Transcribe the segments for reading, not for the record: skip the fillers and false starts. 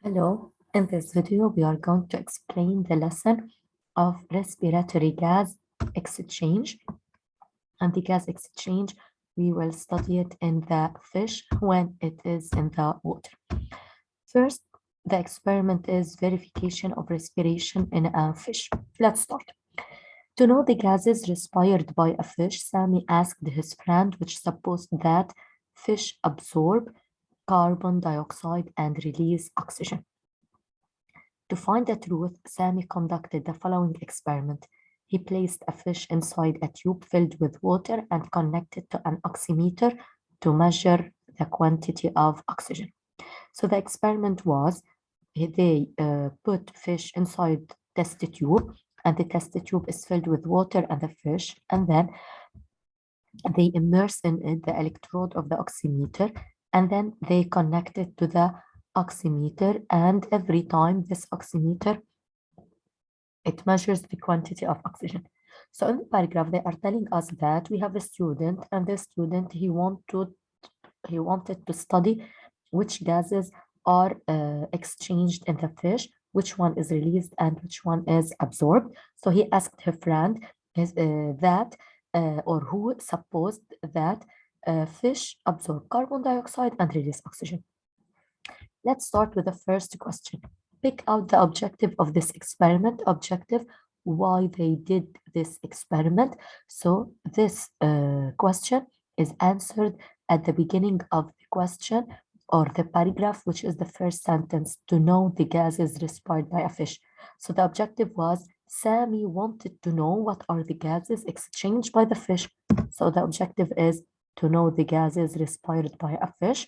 Hello, in this video we are going to explain the lesson of respiratory gas exchange. And the gas exchange, we will study it in the fish when it is in the water. First, the experiment is verification of respiration in a fish. Let's start. To know the gases respired by a fish, Sami asked his friend, which supposed that fish absorb carbon dioxide and release oxygen. To find the truth, Sami conducted the following experiment. He placed a fish inside a tube filled with water and connected to an oximeter to measure the quantity of oxygen. So the experiment was they put fish inside test tube, and the test tube is filled with water and the fish, and then they immerse in it the electrode of the oximeter, and then they connect it to the oximeter, and every time this oximeter, it measures the quantity of oxygen. So in the paragraph, they are telling us that we have a student, and the student, he wanted to study which gases are exchanged in the fish, which one is released and which one is absorbed. So he asked her friend who supposed that fish absorb carbon dioxide and release oxygen. Let's start with the first question. Pick out the objective of this experiment. Objective, why they did this experiment. So this question is answered at the beginning of the question or the paragraph, which is the first sentence, to know the gases respired by a fish. So the objective was Sami wanted to know what are the gases exchanged by the fish. So the objective is to know the gases respired by a fish.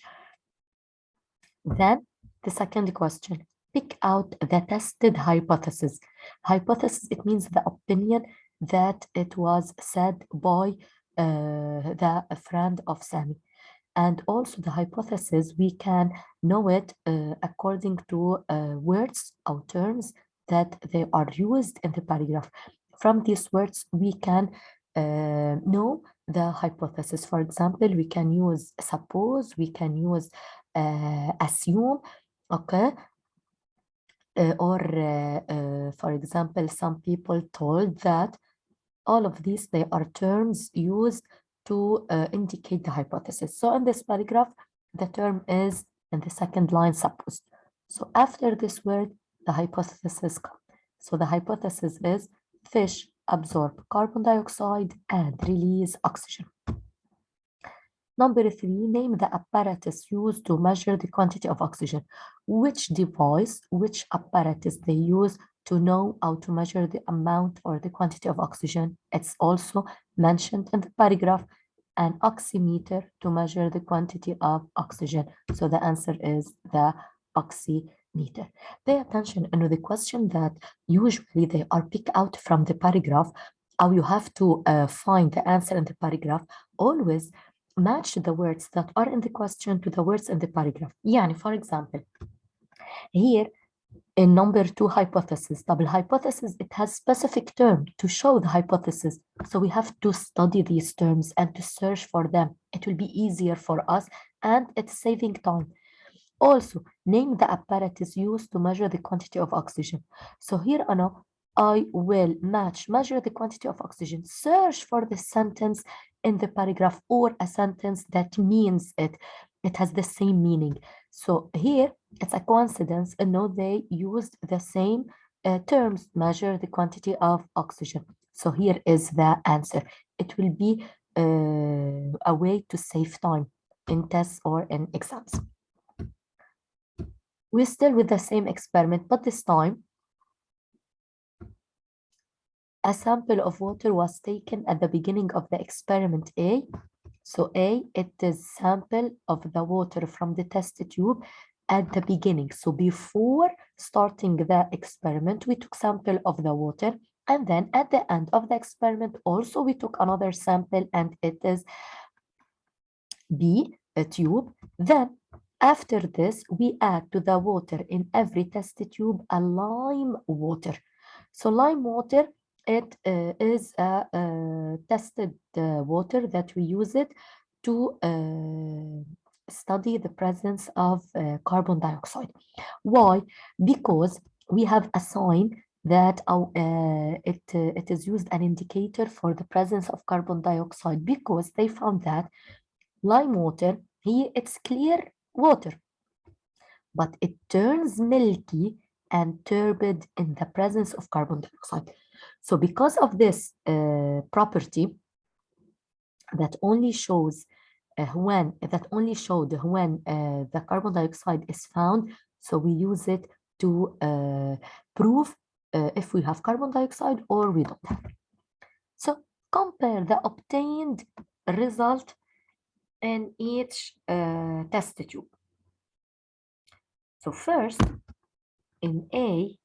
Then the second question, pick out the tested hypothesis. Hypothesis, it means the opinion that it was said by the friend of Sami. And also the hypothesis, we can know it according to words or terms that they are used in the paragraph. From these words, we can know the hypothesis. For example, we can use suppose, we can use assume, okay? For example, some people told that all of these, they are terms used to indicate the hypothesis. So in this paragraph, the term is in the second line supposed. So after this word, the hypothesis comes. So the hypothesis is fish absorb carbon dioxide and release oxygen. Number 3, name the apparatus used to measure the quantity of oxygen. Which device, which apparatus they use to know how to measure the amount or the quantity of oxygen? It's also mentioned in the paragraph, an oximeter to measure the quantity of oxygen. So the answer is the oximeter. Pay attention to the question that usually they are picked out from the paragraph, or you have to find the answer in the paragraph. Always match the words that are in the question to the words in the paragraph. يعني for example, here in number 2 hypothesis, double hypothesis, it has specific term to show the hypothesis. So we have to study these terms and to search for them. It will be easier for us and it's saving time. Also, name the apparatus used to measure the quantity of oxygen. So here, Anna, I will measure the quantity of oxygen. Search for the sentence in the paragraph or a sentence that means it. It has the same meaning. So here, it's a coincidence. No, they used the same terms, measure the quantity of oxygen. So here is the answer. It will be a way to save time in tests or in exams. We're still with the same experiment, but this time a sample of water was taken at the beginning of the experiment A. So A, it is sample of the water from the test tube at the beginning. So before starting the experiment, we took sample of the water. And then at the end of the experiment, also we took another sample, and it is B, a tube. Then after this, we add to the water in every test tube a lime water. So lime water, it is a tested water that we use it to study the presence of carbon dioxide. Why? Because we have a sign that it is used an indicator for the presence of carbon dioxide, because they found that lime water here it's clear water, but it turns milky and turbid in the presence of carbon dioxide. So because of this property that only shows when the carbon dioxide is found, so we use it to prove if we have carbon dioxide or we don't have. So compare the obtained result in each test tube. So first, in A,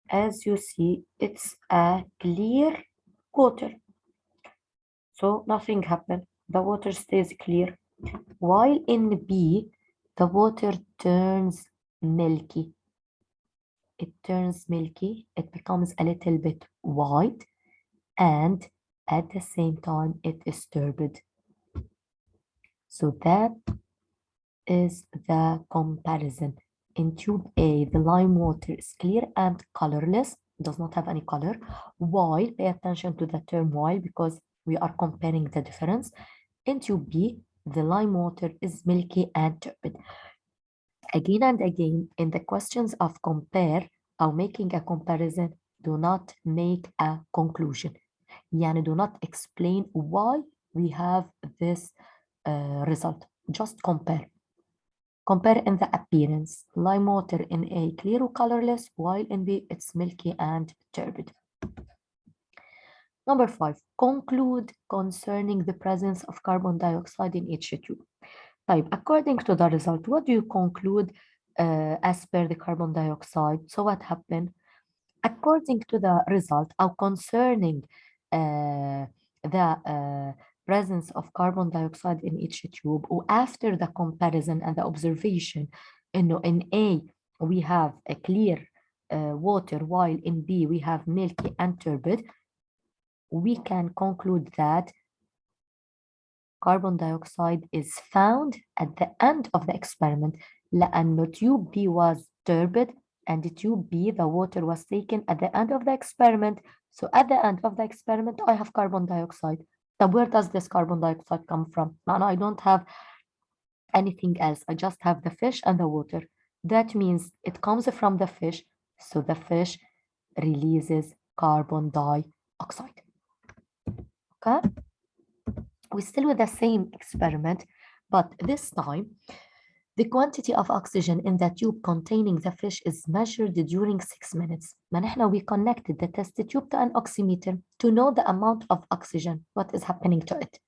as you see, it's a clear water. So nothing happened. The water stays clear. While in B, the water turns milky. It turns milky. It becomes a little bit white. And at the same time, it is turbid. So that is the comparison. In tube A, the lime water is clear and colorless, does not have any color. While, pay attention to the term while, because we are comparing the difference. In tube B, the lime water is milky and turbid. Again and again, in the questions of compare or making a comparison, do not make a conclusion. Yani do not explain why we have this result. Just compare. Compare in the appearance. Lime water in A clear or colorless, while in B it's milky and turbid. Number 5, conclude concerning the presence of carbon dioxide in each tube. Type, according to the result, what do you conclude as per the carbon dioxide? So what happened? According to the result, or concerning the presence of carbon dioxide in each tube, or after the comparison and the observation, in A, we have a clear water, while in B, we have milky and turbid, we can conclude that carbon dioxide is found at the end of the experiment. لأنه tube B was turbid and tube B, the water was taken at the end of the experiment. So at the end of the experiment, I have carbon dioxide. So where does this carbon dioxide come from? Now I don't have anything else. I just have the fish and the water. That means it comes from the fish. So the fish releases carbon dioxide. Okay? We're still with the same experiment, but this time, the quantity of oxygen in the tube containing the fish is measured during 6 minutes. We connected the test tube to an oximeter to know the amount of oxygen, what is happening to it.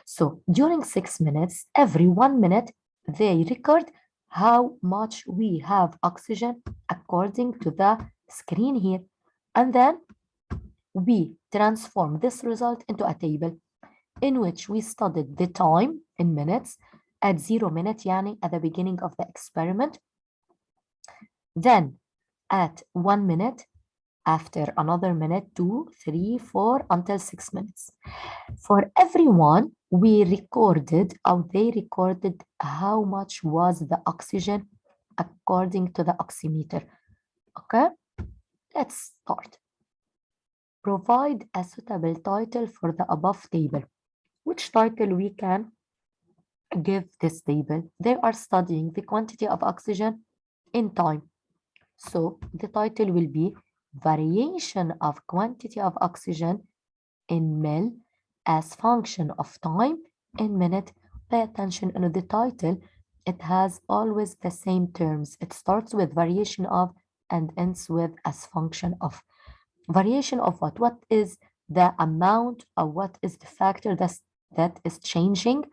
So during 6 minutes, every 1 minute, they record how much we have oxygen according to the screen here. And then we transform this result into a table in which we studied the time in minutes at 0 minute, yani at the beginning of the experiment, then at 1 minute, after another minute, 2, 3, 4, until 6 minutes. For everyone, we recorded, or they recorded, how much was the oxygen according to the oximeter. Okay, let's start. Provide a suitable title for the above table. Which title we can give this table? They are studying the quantity of oxygen in time. So the title will be Variation of Quantity of Oxygen in mil as function of time in minute. Pay attention to the title. It has always the same terms. It starts with variation of and ends with as function of. Variation of what? What is the amount, or what is the factor that is changing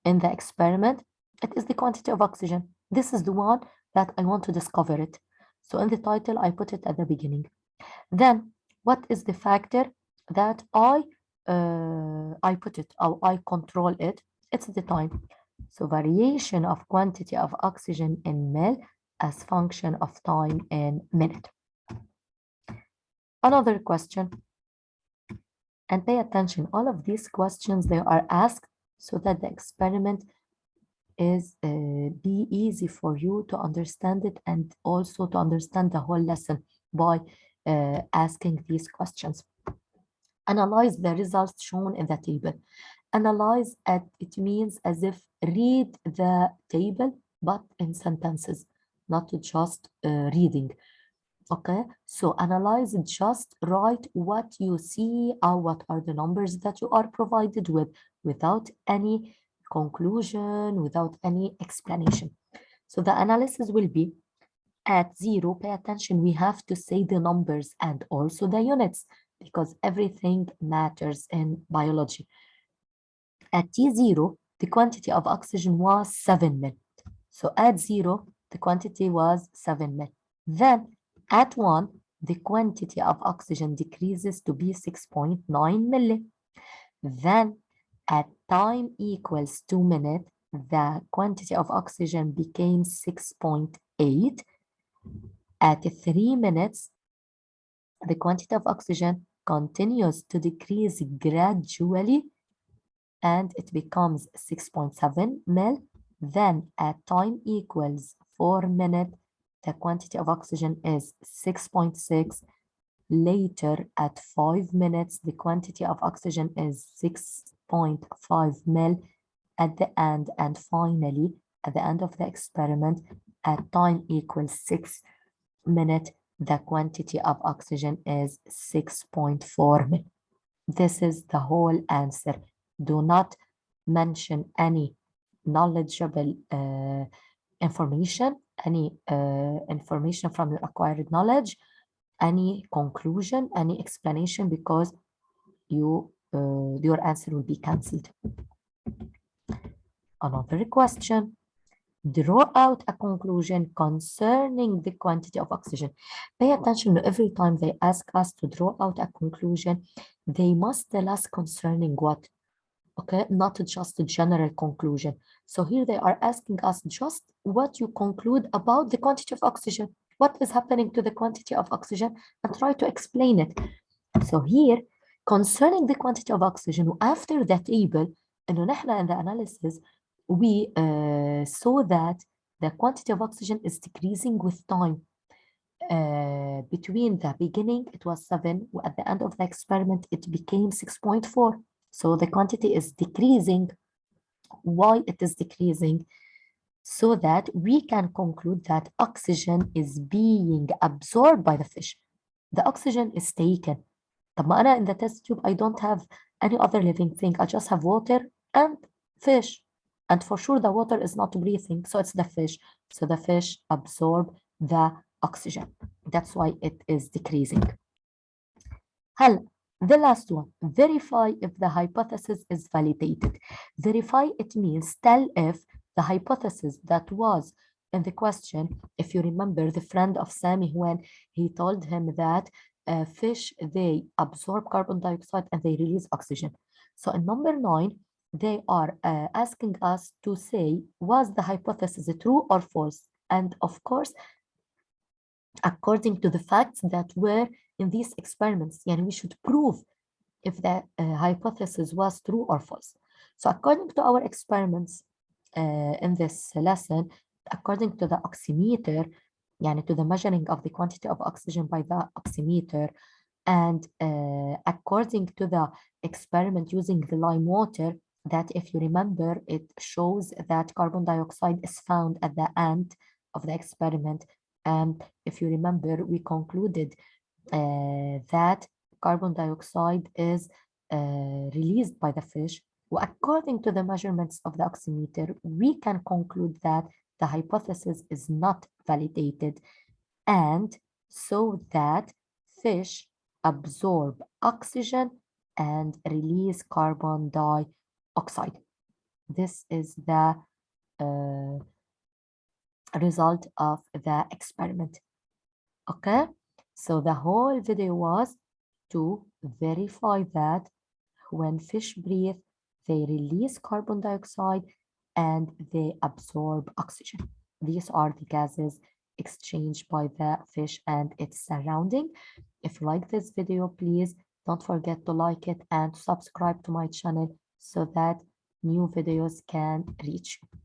in the experiment? It is the quantity of oxygen. This is the one that I want to discover it. So in the title, I put it at the beginning. Then, what is the factor that I put it, or I control it? It's the time. So variation of quantity of oxygen in mil as function of time in minute. Another question. And pay attention, all of these questions, they are asked so that the experiment is be easy for you to understand it and also to understand the whole lesson by asking these questions. Analyze the results shown in the table. Analyze it means as if read the table but in sentences, not just reading. Okay, so analyze it, just write what you see or what are the numbers that you are provided with without any conclusion, without any explanation. So the analysis will be at 0, pay attention, we have to say the numbers and also the units because everything matters in biology. At T0, the quantity of oxygen was 7 ml. So at 0, the quantity was 7 ml. Then at 1, the quantity of oxygen decreases to be 6.9 milli. Then at time equals 2 minutes, the quantity of oxygen became 6.8. At 3 minutes, the quantity of oxygen continues to decrease gradually and it becomes 6.7 ml. Then at time equals 4 minutes, the quantity of oxygen is 6.6. Later, at 5 minutes, the quantity of oxygen is 6.5 ml at the end. And finally, at the end of the experiment, at time equals 6 minutes, the quantity of oxygen is 6.4 ml. This is the whole answer. Do not mention any knowledgeable information, any information from your acquired knowledge, any conclusion, any explanation, because your answer will be cancelled. Another question. Draw out a conclusion concerning the quantity of oxygen. Pay attention to every time they ask us to draw out a conclusion, they must tell us concerning what, okay? Not just a general conclusion. So here they are asking us just what you conclude about the quantity of oxygen. What is happening to the quantity of oxygen and try to explain it. So here, concerning the quantity of oxygen, after that table, إنه نحن in the analysis, we saw that the quantity of oxygen is decreasing with time. Between the beginning, it was 7. At the end of the experiment, it became 6.4. So the quantity is decreasing. Why it is decreasing? So that we can conclude that oxygen is being absorbed by the fish. The oxygen is taken. طب ما أنا in the test tube, I don't have any other living thing. I just have water and fish. And for sure, the water is not breathing, so it's the fish. So the fish absorb the oxygen. That's why it is decreasing. هلا, the last one, verify if the hypothesis is validated. Verify, it means tell if the hypothesis that was in the question, if you remember the friend of Sami when he told him that fish, they absorb carbon dioxide and they release oxygen. So in number 9, they are asking us to say, was the hypothesis true or false? And of course, according to the facts that were in these experiments, and we should prove if the hypothesis was true or false. So according to our experiments in this lesson, according to the oximeter, يعني to the measuring of the quantity of oxygen by the oximeter, and according to the experiment using the lime water, that if you remember, it shows that carbon dioxide is found at the end of the experiment. And if you remember, we concluded that carbon dioxide is released by the fish. According to the measurements of the oximeter, we can conclude that the hypothesis is not validated, and so that fish absorb oxygen and release carbon dioxide. This is the result of the experiment. Okay, so the whole video was to verify that when fish breathe, they release carbon dioxide and they absorb oxygen. These are the gases exchanged by the fish and its surrounding. If you like this video, please don't forget to like it and subscribe to my channel so that new videos can reach you.